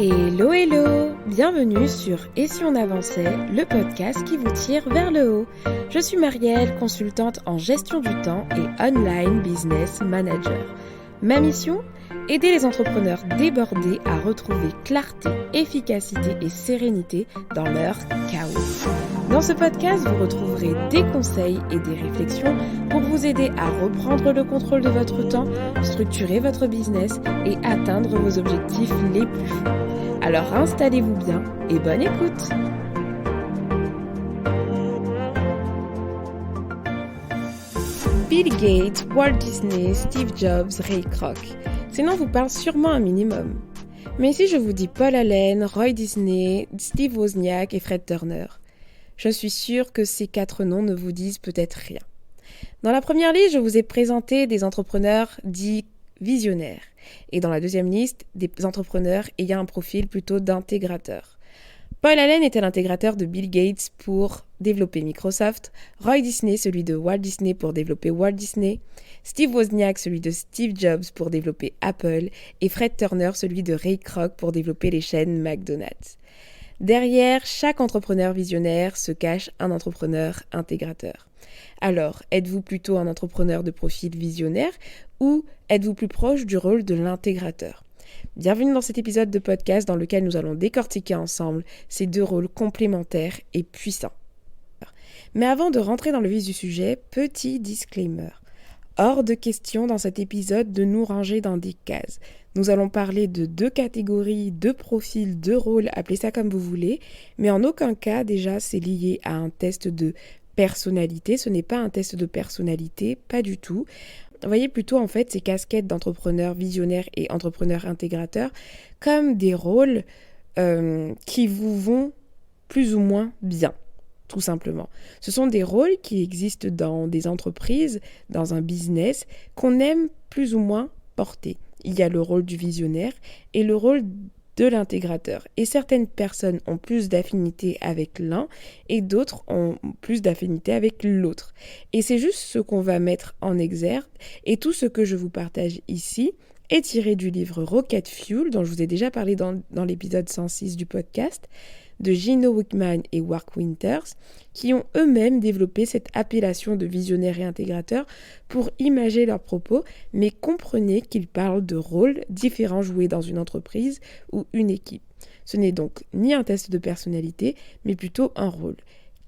Hello hello, bienvenue sur Et si on avançait, le podcast qui vous tire vers le haut. Je suis Marielle, consultante en gestion du temps et online business manager. Ma mission ? Aider les entrepreneurs débordés à retrouver clarté, efficacité et sérénité dans leur chaos. Dans ce podcast, vous retrouverez des conseils et des réflexions pour vous aider à reprendre le contrôle de votre temps, structurer votre business et atteindre vos objectifs les plus fous. Alors installez-vous bien et bonne écoute! Bill Gates, Walt Disney, Steve Jobs, Ray Kroc. Ces noms vous parlent sûrement un minimum. Mais si je vous dis Paul Allen, Roy Disney, Steve Wozniak et Fred Turner, je suis sûre que ces 4 noms ne vous disent peut-être rien. Dans la première liste, je vous ai présenté des entrepreneurs dits visionnaires. Et dans la deuxième liste, des entrepreneurs ayant un profil plutôt d'intégrateur. Paul Allen était l'intégrateur de Bill Gates pour développer Microsoft, Roy Disney celui de Walt Disney pour développer Walt Disney, Steve Wozniak celui de Steve Jobs pour développer Apple et Fred Turner celui de Ray Kroc pour développer les chaînes McDonald's. Derrière chaque entrepreneur visionnaire se cache un entrepreneur intégrateur. Alors, êtes-vous plutôt un entrepreneur de profil visionnaire ou êtes-vous plus proche du rôle de l'intégrateur ? Bienvenue dans cet épisode de podcast dans lequel nous allons décortiquer ensemble ces 2 rôles complémentaires et puissants. Mais avant de rentrer dans le vif du sujet, petit disclaimer. Hors de question dans cet épisode de nous ranger dans des cases. Nous allons parler de 2 catégories, 2 profils, 2 rôles, appelez ça comme vous voulez, mais en aucun cas déjà c'est lié à un test de personnalité. Ce n'est pas un test de personnalité, pas du tout. Voyez plutôt en fait ces casquettes d'entrepreneurs visionnaires et entrepreneurs intégrateurs comme des rôles qui vous vont plus ou moins bien, tout simplement. Ce sont des rôles qui existent dans des entreprises, dans un business, qu'on aime plus ou moins porter. Il y a le rôle du visionnaire et le rôle de l'intégrateur. Et certaines personnes ont plus d'affinité avec l'un et d'autres ont plus d'affinité avec l'autre. Et c'est juste ce qu'on va mettre en exergue. Et tout ce que je vous partage ici est tiré du livre Rocket Fuel, dont je vous ai déjà parlé dans l'épisode 106 du podcast, de Gino Wickman et Mark Winters, qui ont eux-mêmes développé cette appellation de visionnaire et intégrateur pour imager leurs propos, mais comprenez qu'ils parlent de rôles différents joués dans une entreprise ou une équipe. Ce n'est donc ni un test de personnalité, mais plutôt un rôle.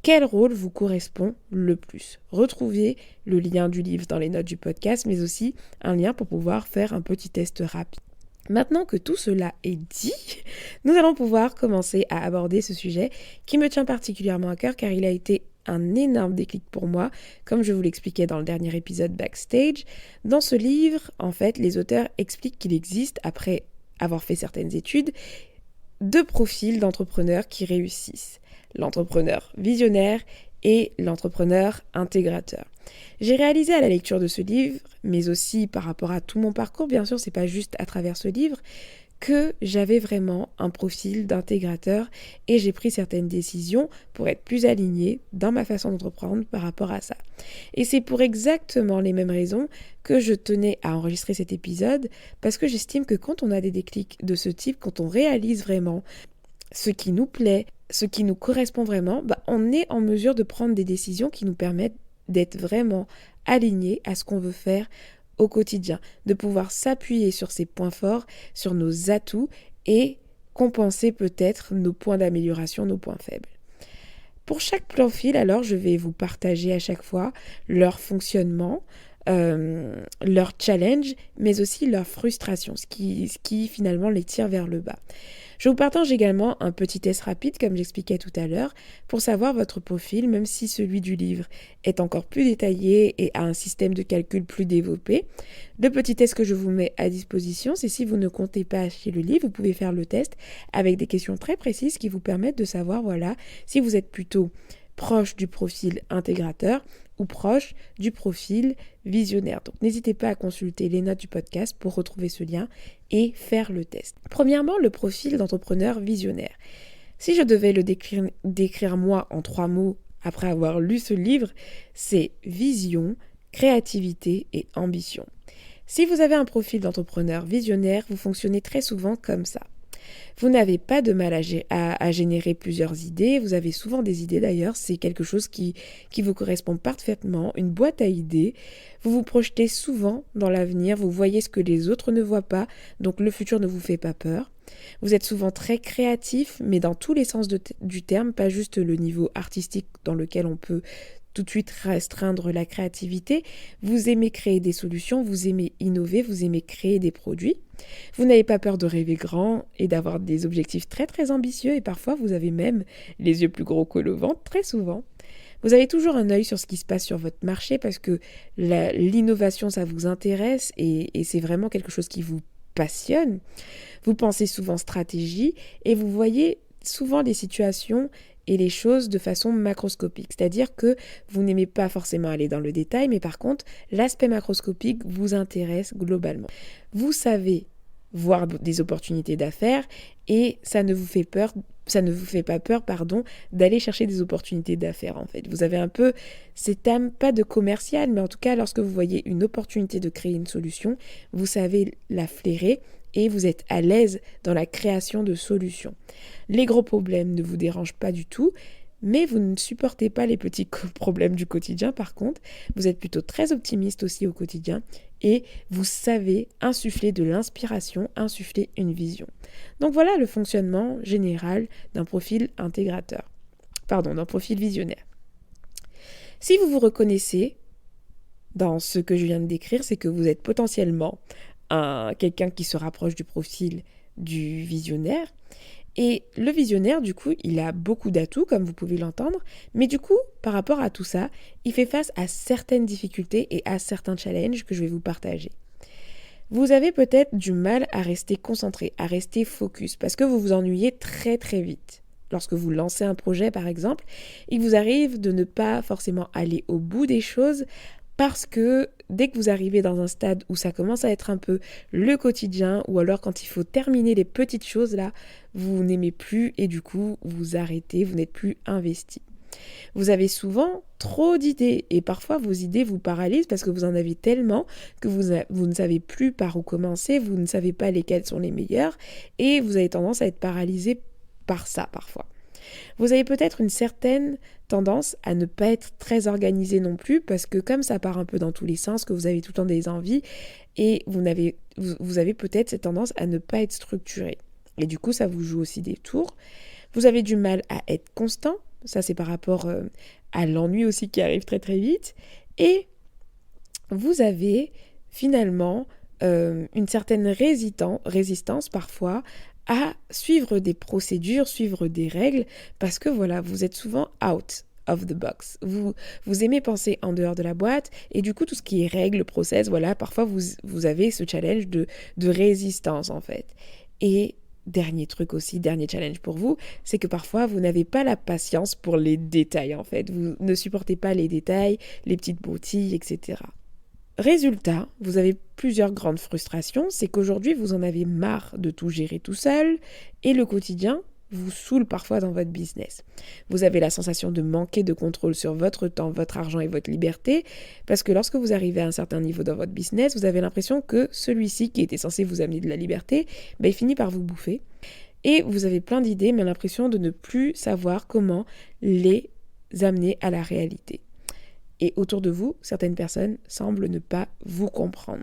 Quel rôle vous correspond le plus ? Retrouvez le lien du livre dans les notes du podcast, mais aussi un lien pour pouvoir faire un petit test rapide. Maintenant que tout cela est dit, nous allons pouvoir commencer à aborder ce sujet qui me tient particulièrement à cœur car il a été un énorme déclic pour moi, comme je vous l'expliquais dans le dernier épisode Backstage. Dans ce livre, en fait, les auteurs expliquent qu'il existe, après avoir fait certaines études, 2 profils d'entrepreneurs qui réussissent. L'entrepreneur visionnaire et l'entrepreneur intégrateur. J'ai réalisé à la lecture de ce livre, mais aussi par rapport à tout mon parcours, bien sûr, c'est pas juste à travers ce livre, que j'avais vraiment un profil d'intégrateur et j'ai pris certaines décisions pour être plus alignée dans ma façon d'entreprendre par rapport à ça. Et c'est pour exactement les mêmes raisons que je tenais à enregistrer cet épisode, parce que j'estime que quand on a des déclics de ce type, quand on réalise vraiment ce qui nous plaît, ce qui nous correspond vraiment, on est en mesure de prendre des décisions qui nous permettent d'être vraiment alignés à ce qu'on veut faire au quotidien, de pouvoir s'appuyer sur ses points forts, sur nos atouts et compenser peut-être nos points d'amélioration, nos points faibles. Pour chaque profil, alors, je vais vous partager à chaque fois leur fonctionnement, leur challenge, mais aussi leur frustration, ce qui finalement les tire vers le bas. Je vous partage également un petit test rapide, comme j'expliquais tout à l'heure, pour savoir votre profil, même si celui du livre est encore plus détaillé et a un système de calcul plus développé. Le petit test que je vous mets à disposition, c'est si vous ne comptez pas acheter le livre, vous pouvez faire le test avec des questions très précises qui vous permettent de savoir, si vous êtes plutôt proche du profil intégrateur ou proche du profil visionnaire. Donc n'hésitez pas à consulter les notes du podcast pour retrouver ce lien et faire le test. Premièrement, le profil d'entrepreneur visionnaire. Si je devais le décrire moi en 3 mots après avoir lu ce livre, c'est vision, créativité et ambition. Si vous avez un profil d'entrepreneur visionnaire, vous fonctionnez très souvent comme ça. Vous n'avez pas de mal à générer plusieurs idées, vous avez souvent des idées d'ailleurs, c'est quelque chose qui vous correspond parfaitement, une boîte à idées. Vous vous projetez souvent dans l'avenir, vous voyez ce que les autres ne voient pas, donc le futur ne vous fait pas peur. Vous êtes souvent très créatif, mais dans tous les sens du terme, pas juste le niveau artistique dans lequel on peut tout de suite restreindre la créativité. Vous aimez créer des solutions, vous aimez innover, vous aimez créer des produits. Vous n'avez pas peur de rêver grand et d'avoir des objectifs très très ambitieux et parfois vous avez même les yeux plus gros que le ventre, très souvent. Vous avez toujours un œil sur ce qui se passe sur votre marché parce que l'innovation ça vous intéresse et c'est vraiment quelque chose qui vous passionne. Vous pensez souvent stratégie et vous voyez souvent les situations et les choses de façon macroscopique. C'est-à-dire que vous n'aimez pas forcément aller dans le détail, mais par contre, l'aspect macroscopique vous intéresse globalement. Vous savez voir des opportunités d'affaires et ça ne vous fait pas peur, d'aller chercher des opportunités d'affaires en fait. Vous avez un peu cette âme, pas de commercial, mais en tout cas, lorsque vous voyez une opportunité de créer une solution, vous savez la flairer et vous êtes à l'aise dans la création de solutions. Les gros problèmes ne vous dérangent pas du tout, mais vous ne supportez pas les petits problèmes du quotidien par contre. Vous êtes plutôt très optimiste aussi au quotidien et vous savez insuffler de l'inspiration, insuffler une vision. Donc voilà le fonctionnement général d'un profil d'un profil visionnaire. Si vous vous reconnaissez dans ce que je viens de décrire, c'est que vous êtes potentiellement quelqu'un qui se rapproche du profil du visionnaire. Et le visionnaire, du coup, il a beaucoup d'atouts, comme vous pouvez l'entendre, mais du coup, par rapport à tout ça, il fait face à certaines difficultés et à certains challenges que je vais vous partager. Vous avez peut-être du mal à rester concentré, à rester focus, parce que vous vous ennuyez très très vite. Lorsque vous lancez un projet, par exemple, il vous arrive de ne pas forcément aller au bout des choses, parce que dès que vous arrivez dans un stade où ça commence à être un peu le quotidien, ou alors quand il faut terminer les petites choses là, vous n'aimez plus et du coup vous arrêtez, vous n'êtes plus investi. Vous avez souvent trop d'idées et parfois vos idées vous paralysent parce que vous en avez tellement que vous ne savez plus par où commencer, vous ne savez pas lesquelles sont les meilleures et vous avez tendance à être paralysé par ça parfois. Vous avez peut-être une certaine tendance à ne pas être très organisé non plus parce que comme ça part un peu dans tous les sens, que vous avez tout le temps des envies et vous avez peut-être cette tendance à ne pas être structuré. Et du coup, ça vous joue aussi des tours. Vous avez du mal à être constant. Ça, c'est par rapport à l'ennui aussi qui arrive très très vite. Et vous avez finalement une certaine résistance parfois à suivre des procédures, suivre des règles, parce que voilà, vous êtes souvent out of the box. Vous aimez penser en dehors de la boîte, et du coup, tout ce qui est règles, process, voilà, parfois vous avez ce challenge de résistance en fait. Et dernier challenge pour vous, c'est que parfois vous n'avez pas la patience pour les détails en fait. Vous ne supportez pas les détails, les petites broutilles, etc. Résultat, vous avez plusieurs grandes frustrations, c'est qu'aujourd'hui vous en avez marre de tout gérer tout seul et le quotidien vous saoule parfois dans votre business. Vous avez la sensation de manquer de contrôle sur votre temps, votre argent et votre liberté parce que lorsque vous arrivez à un certain niveau dans votre business, vous avez l'impression que celui-ci qui était censé vous amener de la liberté, il finit par vous bouffer et vous avez plein d'idées mais l'impression de ne plus savoir comment les amener à la réalité. Et autour de vous, certaines personnes semblent ne pas vous comprendre.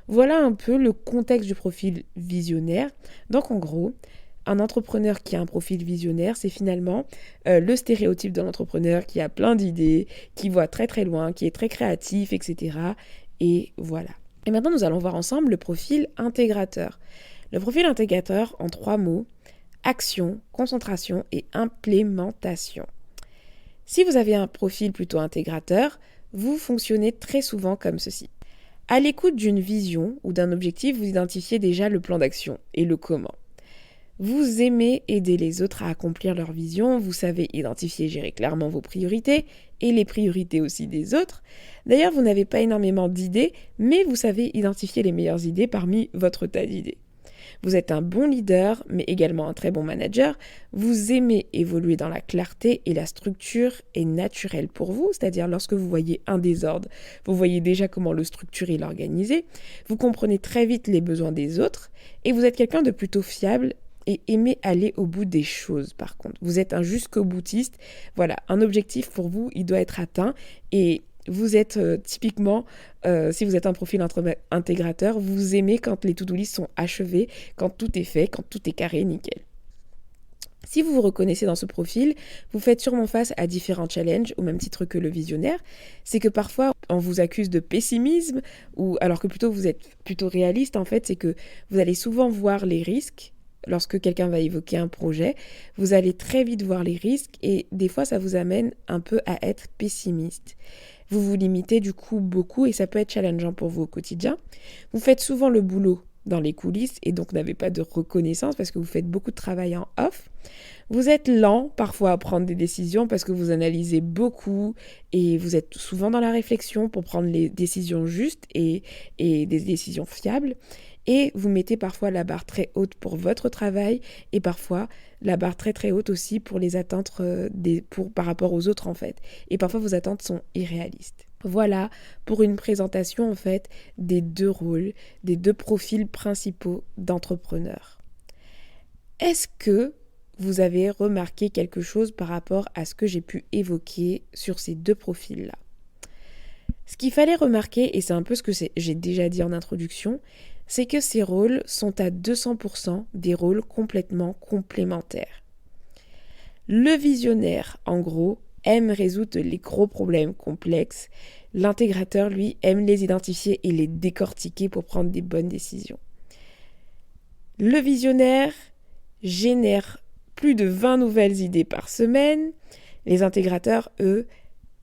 Voilà un peu le contexte du profil visionnaire. Donc en gros, un entrepreneur qui a un profil visionnaire, c'est finalement le stéréotype de l'entrepreneur qui a plein d'idées, qui voit très très loin, qui est très créatif, etc. Et voilà. Et maintenant, nous allons voir ensemble le profil intégrateur. Le profil intégrateur en 3 mots, action, concentration et implémentation. Si vous avez un profil plutôt intégrateur, vous fonctionnez très souvent comme ceci. À l'écoute d'une vision ou d'un objectif, vous identifiez déjà le plan d'action et le comment. Vous aimez aider les autres à accomplir leur vision, vous savez identifier et gérer clairement vos priorités et les priorités aussi des autres. D'ailleurs, vous n'avez pas énormément d'idées, mais vous savez identifier les meilleures idées parmi votre tas d'idées. Vous êtes un bon leader, mais également un très bon manager. Vous aimez évoluer dans la clarté et la structure est naturelle pour vous, c'est-à-dire lorsque vous voyez un désordre, vous voyez déjà comment le structurer et l'organiser. Vous comprenez très vite les besoins des autres et vous êtes quelqu'un de plutôt fiable et aimez aller au bout des choses par contre. Vous êtes un jusqu'au boutiste. Voilà, un objectif pour vous, il doit être atteint et vous êtes typiquement, si vous êtes un profil intégrateur, vous aimez quand les to-do list sont achevées, quand tout est fait, quand tout est carré, nickel. Si vous vous reconnaissez dans ce profil, vous faites sûrement face à différents challenges, au même titre que le visionnaire. C'est que parfois, on vous accuse de pessimisme, ou alors que plutôt vous êtes plutôt réaliste, en fait, c'est que vous allez souvent voir les risques. Lorsque quelqu'un va évoquer un projet, vous allez très vite voir les risques et des fois, ça vous amène un peu à être pessimiste. Vous vous limitez du coup beaucoup et ça peut être challengeant pour vous au quotidien. Vous faites souvent le boulot dans les coulisses et donc n'avez pas de reconnaissance parce que vous faites beaucoup de travail en off. Vous êtes lent parfois à prendre des décisions parce que vous analysez beaucoup et vous êtes souvent dans la réflexion pour prendre les décisions justes et des décisions fiables. Et vous mettez parfois la barre très haute pour votre travail et parfois la barre très très haute aussi pour les attentes par rapport aux autres en fait. Et parfois vos attentes sont irréalistes. Voilà pour une présentation en fait des deux rôles, des deux profils principaux d'entrepreneurs. Est-ce que vous avez remarqué quelque chose par rapport à ce que j'ai pu évoquer sur ces deux profils-là ? Ce qu'il fallait remarquer, et c'est un peu ce que j'ai déjà dit en introduction, c'est que ces rôles sont à 200% des rôles complètement complémentaires. Le visionnaire, en gros, aime résoudre les gros problèmes complexes. L'intégrateur, lui, aime les identifier et les décortiquer pour prendre des bonnes décisions. Le visionnaire génère plus de 20 nouvelles idées par semaine. Les intégrateurs, eux,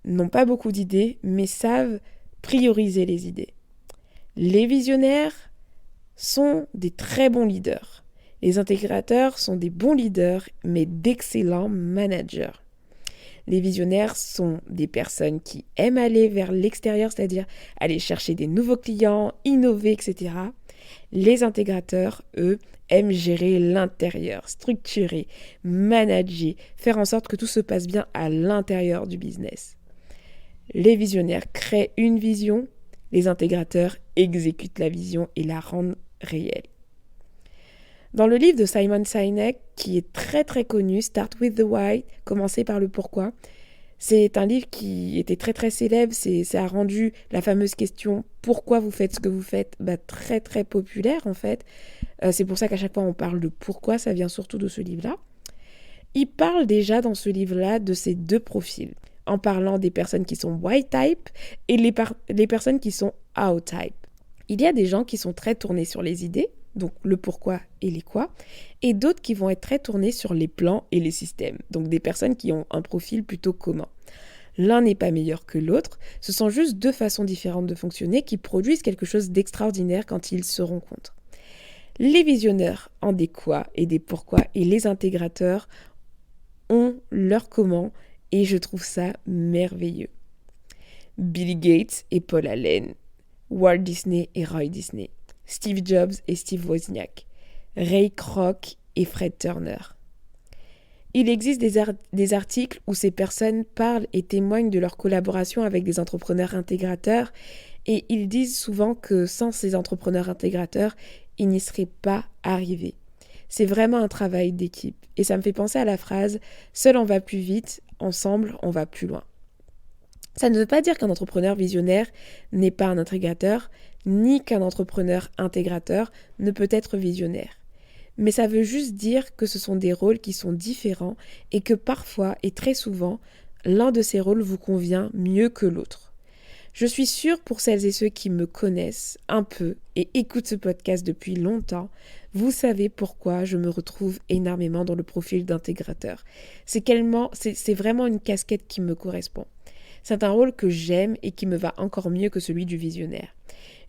n'ont pas beaucoup d'idées, mais savent prioriser les idées. Les visionnaires sont des très bons leaders. Les intégrateurs sont des bons leaders, mais d'excellents managers. Les visionnaires sont des personnes qui aiment aller vers l'extérieur, c'est-à-dire aller chercher des nouveaux clients, innover, etc. Les intégrateurs, eux, aiment gérer l'intérieur, structurer, manager, faire en sorte que tout se passe bien à l'intérieur du business. Les visionnaires créent une vision, les intégrateurs exécutent la vision et la rendent réelle. Dans le livre de Simon Sinek, qui est très très connu, Start with the Why, commencer par le pourquoi, c'est un livre qui était très très célèbre, ça a rendu la fameuse question « Pourquoi vous faites ce que vous faites ?» très très populaire en fait. C'est pour ça qu'à chaque fois on parle de pourquoi, ça vient surtout de ce livre-là. Il parle déjà dans ce livre-là de ces deux profils, en parlant des personnes qui sont Y-type et les personnes qui sont O-type. Il y a des gens qui sont très tournés sur les idées, donc le pourquoi et les quoi, et d'autres qui vont être très tournés sur les plans et les systèmes, donc des personnes qui ont un profil plutôt commun. L'un n'est pas meilleur que l'autre, ce sont juste deux façons différentes de fonctionner qui produisent quelque chose d'extraordinaire quand ils se rencontrent. Les visionnaires ont des quoi et des pourquoi, et les intégrateurs ont leur comment, et je trouve ça merveilleux. Bill Gates et Paul Allen, Walt Disney et Roy Disney, Steve Jobs et Steve Wozniak, Ray Kroc et Fred Turner. Il existe des articles où ces personnes parlent et témoignent de leur collaboration avec des entrepreneurs intégrateurs et ils disent souvent que sans ces entrepreneurs intégrateurs, ils n'y seraient pas arrivés. C'est vraiment un travail d'équipe et ça me fait penser à la phrase « Seul on va plus vite, ensemble on va plus loin ». Ça ne veut pas dire qu'un entrepreneur visionnaire n'est pas un intégrateur, ni qu'un entrepreneur intégrateur ne peut être visionnaire. Mais ça veut juste dire que ce sont des rôles qui sont différents et que parfois et très souvent, l'un de ces rôles vous convient mieux que l'autre. Je suis sûre pour celles et ceux qui me connaissent un peu et écoutent ce podcast depuis longtemps, vous savez pourquoi je me retrouve énormément dans le profil d'intégrateur. C'est vraiment une casquette qui me correspond. C'est un rôle que j'aime et qui me va encore mieux que celui du visionnaire.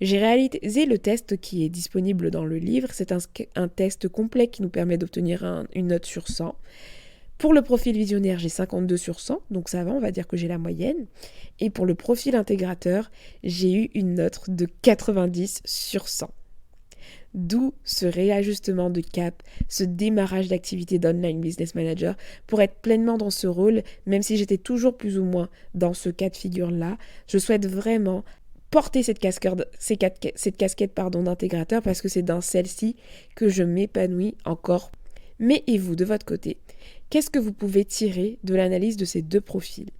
J'ai réalisé le test qui est disponible dans le livre. C'est un test complet qui nous permet d'obtenir une note sur 100. Pour le profil visionnaire, j'ai 52 sur 100, donc ça va, on va dire que j'ai la moyenne. Et pour le profil intégrateur, j'ai eu une note de 90 sur 100. D'où ce réajustement de cap, ce démarrage d'activité d'online business manager pour être pleinement dans ce rôle, même si j'étais toujours plus ou moins dans ce cas de figure-là. Je souhaite vraiment porter cette casquette d'intégrateur parce que c'est dans celle-ci que je m'épanouis encore Mais et vous, de votre côté, qu'est-ce que vous pouvez tirer de l'analyse de ces deux profils?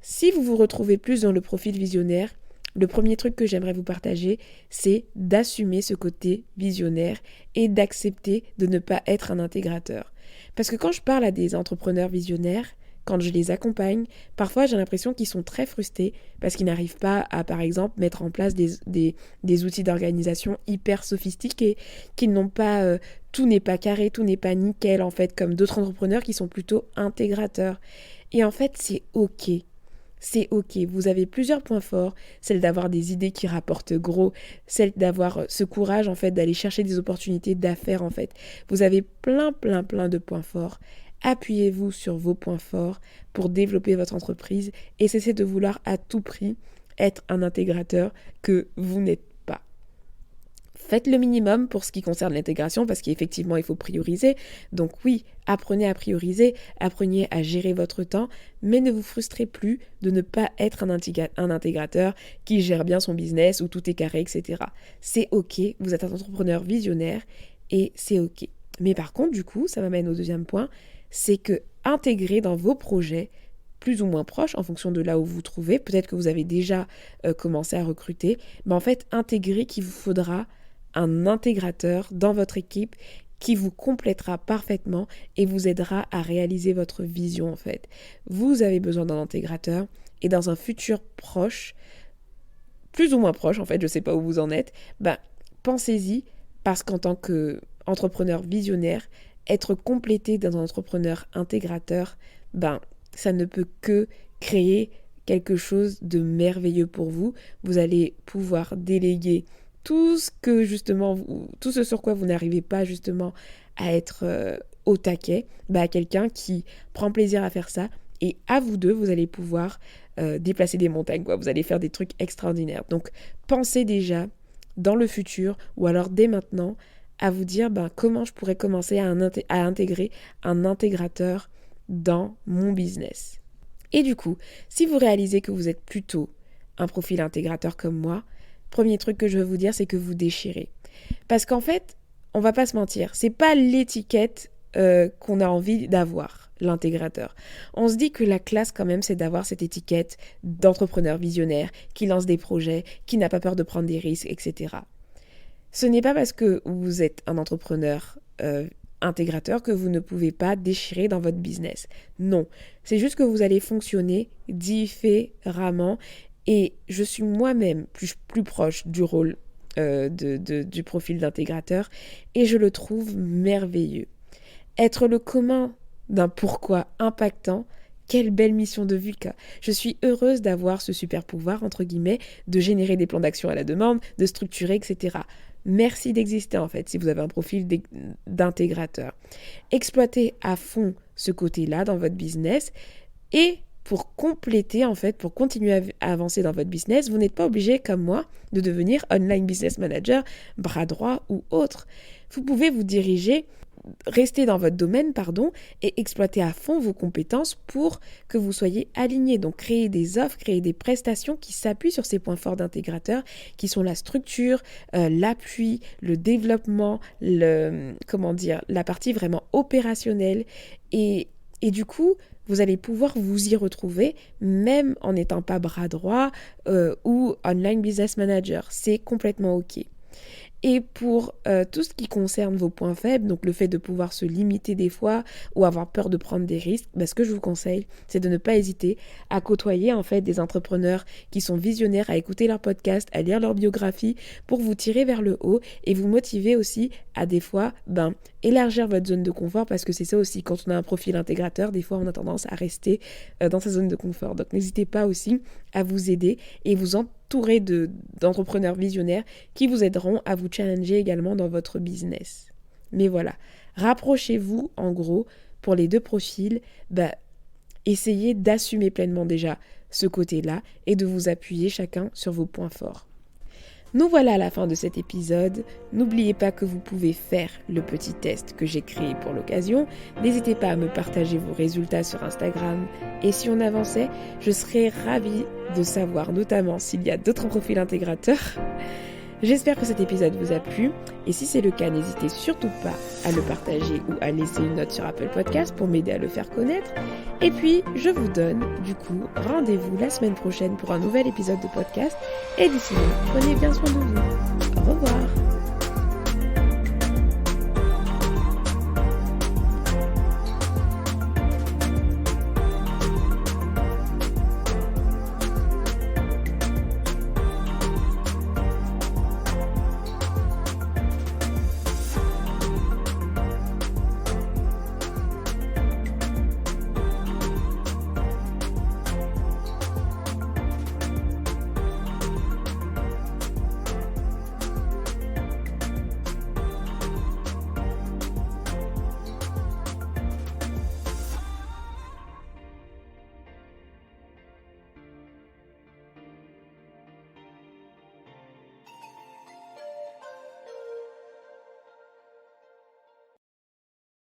Si vous vous retrouvez plus dans le profil visionnaire, le premier truc que j'aimerais vous partager, c'est d'assumer ce côté visionnaire et d'accepter de ne pas être un intégrateur. Parce que quand je parle à des entrepreneurs visionnaires, quand je les accompagne, parfois j'ai l'impression qu'ils sont très frustrés parce qu'ils n'arrivent pas à, par exemple, mettre en place des outils d'organisation hyper sophistiqués, qu'ils n'ont pas, tout n'est pas carré, tout n'est pas nickel, en fait, comme d'autres entrepreneurs qui sont plutôt intégrateurs. Et en fait, c'est OK. C'est OK, vous avez plusieurs points forts, celle d'avoir des idées qui rapportent gros, celle d'avoir ce courage en fait d'aller chercher des opportunités d'affaires en fait. Vous avez plein de points forts. Appuyez-vous sur vos points forts pour développer votre entreprise et cessez de vouloir à tout prix être un intégrateur que vous n'êtes pas. Faites le minimum pour ce qui concerne l'intégration parce qu'effectivement, il faut prioriser. Donc oui, apprenez à prioriser, apprenez à gérer votre temps, mais ne vous frustrez plus de ne pas être un intégrateur qui gère bien son business où tout est carré, etc. C'est OK, vous êtes un entrepreneur visionnaire et c'est OK. Mais par contre, du coup, ça m'amène au deuxième point, c'est que intégrer dans vos projets plus ou moins proches, en fonction de là où vous vous trouvez, peut-être que vous avez déjà commencé à recruter, mais en fait, intégrer qu'il vous faudra un intégrateur dans votre équipe qui vous complétera parfaitement et vous aidera à réaliser votre vision en fait. Vous avez besoin d'un intégrateur et dans un futur proche, plus ou moins proche en fait, je ne sais pas où vous en êtes, pensez-y parce qu'en tant qu'entrepreneur visionnaire, être complété d'un entrepreneur intégrateur, ça ne peut que créer quelque chose de merveilleux pour vous. Vous allez pouvoir déléguer tout ce sur quoi vous n'arrivez pas justement à être au taquet, à quelqu'un qui prend plaisir à faire ça. Et à vous deux, vous allez pouvoir déplacer des montagnes, quoi. Vous allez faire des trucs extraordinaires. Donc, pensez déjà dans le futur ou alors dès maintenant à vous dire comment je pourrais commencer à intégrer un intégrateur dans mon business. Et du coup, si vous réalisez que vous êtes plutôt un profil intégrateur comme moi, premier truc que je veux vous dire, c'est que vous déchirez. Parce qu'en fait, on va pas se mentir, c'est pas l'étiquette qu'on a envie d'avoir, l'intégrateur. On se dit que la classe quand même, c'est d'avoir cette étiquette d'entrepreneur visionnaire qui lance des projets, qui n'a pas peur de prendre des risques, etc. Ce n'est pas parce que vous êtes un entrepreneur intégrateur que vous ne pouvez pas déchirer dans votre business. Non, c'est juste que vous allez fonctionner différemment. Et je suis moi-même plus proche du rôle du profil d'intégrateur et je le trouve merveilleux. Être le commun d'un pourquoi impactant, quelle belle mission de vie. Je suis heureuse d'avoir ce super pouvoir, entre guillemets, de générer des plans d'action à la demande, de structurer, etc. Merci d'exister en fait si vous avez un profil d'intégrateur. Exploitez à fond ce côté-là dans votre business et pour compléter, en fait, pour continuer à avancer dans votre business, vous n'êtes pas obligé, comme moi, de devenir online business manager, bras droit ou autre. Vous pouvez vous diriger, rester dans votre domaine, et exploiter à fond vos compétences pour que vous soyez aligné. Donc, créer des offres, créer des prestations qui s'appuient sur ces points forts d'intégrateur, qui sont la structure, l'appui, le développement, la partie vraiment opérationnelle. Et du coup, vous allez pouvoir vous y retrouver même en n'étant pas bras droit ou online business manager. C'est complètement OK. Et pour tout ce qui concerne vos points faibles, donc le fait de pouvoir se limiter des fois ou avoir peur de prendre des risques, ce que je vous conseille, c'est de ne pas hésiter à côtoyer en fait des entrepreneurs qui sont visionnaires, à écouter leurs podcasts, à lire leur biographie pour vous tirer vers le haut et vous motiver aussi à des fois élargir votre zone de confort parce que c'est ça aussi, quand on a un profil intégrateur, des fois on a tendance à rester dans sa zone de confort. Donc n'hésitez pas aussi à vous aider et vous entourer d'entrepreneurs visionnaires qui vous aideront à vous challenger également dans votre business. Mais voilà, rapprochez-vous en gros pour les deux profils, essayez d'assumer pleinement déjà ce côté-là et de vous appuyer chacun sur vos points forts. Nous voilà à la fin de cet épisode. N'oubliez pas que vous pouvez faire le petit test que j'ai créé pour l'occasion. N'hésitez pas à me partager vos résultats sur Instagram. Et si on avançait, je serais ravie de savoir notamment s'il y a d'autres profils intégrateurs. J'espère que cet épisode vous a plu et si c'est le cas, n'hésitez surtout pas à le partager ou à laisser une note sur Apple Podcast pour m'aider à le faire connaître. Et puis, je vous donne du coup rendez-vous la semaine prochaine pour un nouvel épisode de podcast et d'ici là, prenez bien soin de vous. Au revoir.